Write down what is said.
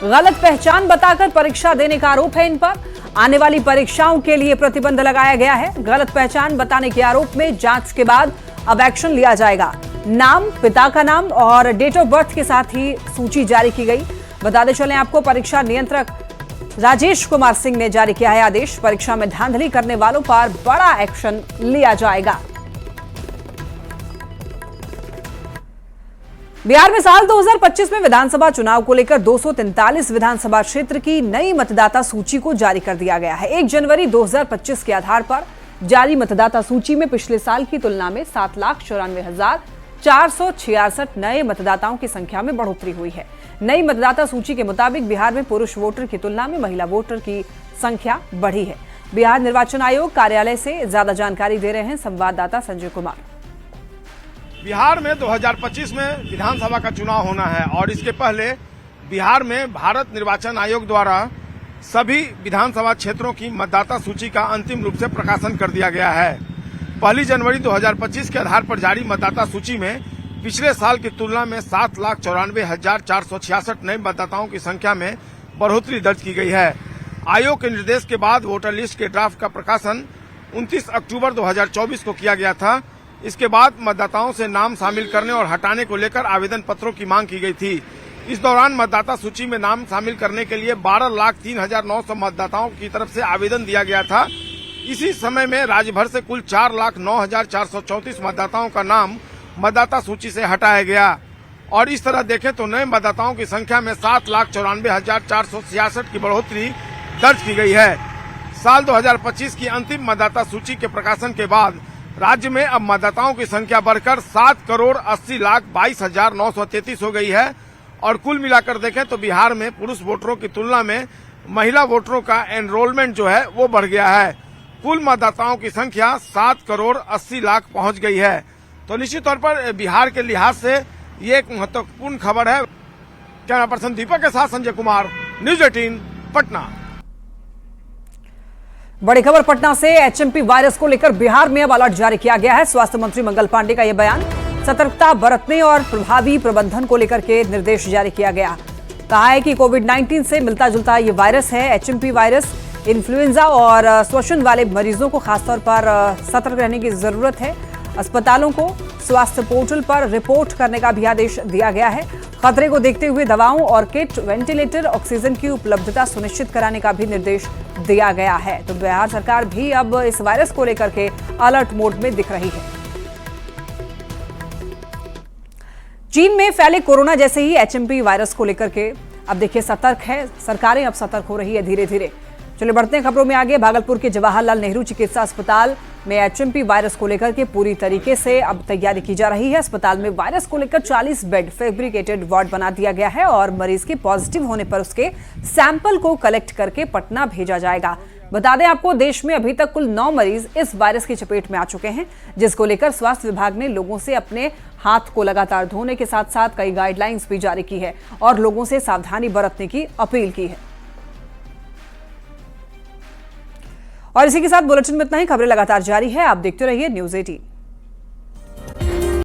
गलत पहचान बताकर परीक्षा देने का आरोप है इन पर। आने वाली परीक्षाओं के लिए प्रतिबंध लगाया गया है। गलत पहचान बताने के आरोप में जांच के बाद अब एक्शन लिया जाएगा। नाम, पिता का नाम और डेट ऑफ बर्थ के साथ ही सूची जारी की गई। बताते चलें आपको, परीक्षा नियंत्रक राजेश कुमार सिंह ने जारी किया है आदेश। परीक्षा में धांधली करने वालों पर बड़ा एक्शन लिया जाएगा। बिहार में साल 2025 में विधानसभा चुनाव को लेकर 243 विधानसभा क्षेत्र की नई मतदाता सूची को जारी कर दिया गया है। 1 जनवरी 2025 के आधार पर जारी मतदाता सूची में पिछले साल की तुलना में 7,94,466 नए मतदाताओं की संख्या में बढ़ोतरी हुई है। नई मतदाता सूची के मुताबिक बिहार में पुरुष वोटर की तुलना में महिला वोटर की संख्या बढ़ी है। बिहार निर्वाचन आयोग कार्यालय से ज्यादा जानकारी दे रहे हैं संवाददाता संजय कुमार। बिहार में 2025 में विधानसभा का चुनाव होना है और इसके पहले बिहार में भारत निर्वाचन आयोग द्वारा सभी विधानसभा क्षेत्रों की मतदाता सूची का अंतिम रूप से प्रकाशन कर दिया गया है। 1 जनवरी 2025 के आधार पर जारी मतदाता सूची में पिछले साल की तुलना में 7,94,466 नए मतदाताओं की संख्या में बढ़ोतरी दर्ज की गई है। आयोग के निर्देश के बाद वोटर लिस्ट के ड्राफ्ट का प्रकाशन 29 अक्टूबर 2024 को किया गया था। इसके बाद मतदाताओं से नाम शामिल करने और हटाने को लेकर आवेदन पत्रों की मांग की गई थी। इस दौरान मतदाता सूची में नाम शामिल करने के लिए 12,03,900 मतदाताओं की तरफ से आवेदन दिया गया था। इसी समय में राज्य भर से कुल 4,09,434 मतदाताओं का नाम मतदाता सूची से हटाया गया और इस तरह देखें तो नए मतदाताओं की संख्या में 7,94,466 की बढ़ोतरी दर्ज की गई है। साल 2025 की अंतिम मतदाता सूची के प्रकाशन के बाद राज्य में अब मतदाताओं की संख्या बढ़कर 7,80,22,933 हो गई है और कुल मिलाकर देखें तो बिहार में पुरुष वोटरों की तुलना में महिला वोटरों का एनरोलमेंट जो है वो बढ़ गया है। कुल मतदाताओं की संख्या 7,80,00,000 पहुंच गई है। तो निश्चित तौर पर बिहार के लिहाज से ये एक महत्वपूर्ण खबर है। कैमरा पर्सन दीपक के साथ संजय कुमार, न्यूज 18 पटना। बड़ी खबर पटना से। एचएमपी वायरस को लेकर बिहार में अब अलर्ट जारी किया गया है। स्वास्थ्य मंत्री मंगल पांडे का यह बयान। सतर्कता बरतने और प्रभावी प्रबंधन को लेकर के निर्देश जारी किया गया। कहा है कि कोविड-19 से मिलता जुलता ये वायरस है। एचएमपी वायरस इन्फ्लुएंजा और श्वसन वाले मरीजों को खासतौर पर सतर्क रहने की जरूरत है। अस्पतालों को स्वास्थ्य पोर्टल पर रिपोर्ट करने का भी आदेश दिया गया है। खतरे को देखते हुए दवाओं और किट, वेंटिलेटर, ऑक्सीजन की उपलब्धता सुनिश्चित कराने का भी निर्देश दिया गया है। तो बिहार सरकार भी अब इस वायरस को लेकर के अलर्ट मोड में दिख रही है। चीन में फैले कोरोना जैसे ही एचएमपी वायरस को लेकर के अब देखिए सतर्क है सरकारें, अब सतर्क हो रही है धीरे धीरे। चलिए बढ़ते हैं खबरों में आगे। भागलपुर के जवाहरलाल नेहरू चिकित्सा अस्पताल में एचएमपी वायरस को लेकर के पूरी तरीके से अब तैयारी की जा रही है। अस्पताल में वायरस को लेकर 40 बेड फैब्रिकेटेड वार्ड बना दिया गया है और मरीज के पॉजिटिव होने पर उसके सैंपल को कलेक्ट करके पटना भेजा जाएगा। बता दें आपको, देश में अभी तक कुल 9 मरीज इस वायरस की चपेट में आ चुके हैं, जिसको लेकर स्वास्थ्य विभाग ने लोगों से अपने हाथ को लगातार धोने के साथ साथ कई गाइडलाइंस भी जारी की है और लोगों से सावधानी बरतने की अपील की है। और इसी के साथ बुलेटिन में इतना ही। खबरें लगातार जारी है, आप देखते रहिए न्यूज 18।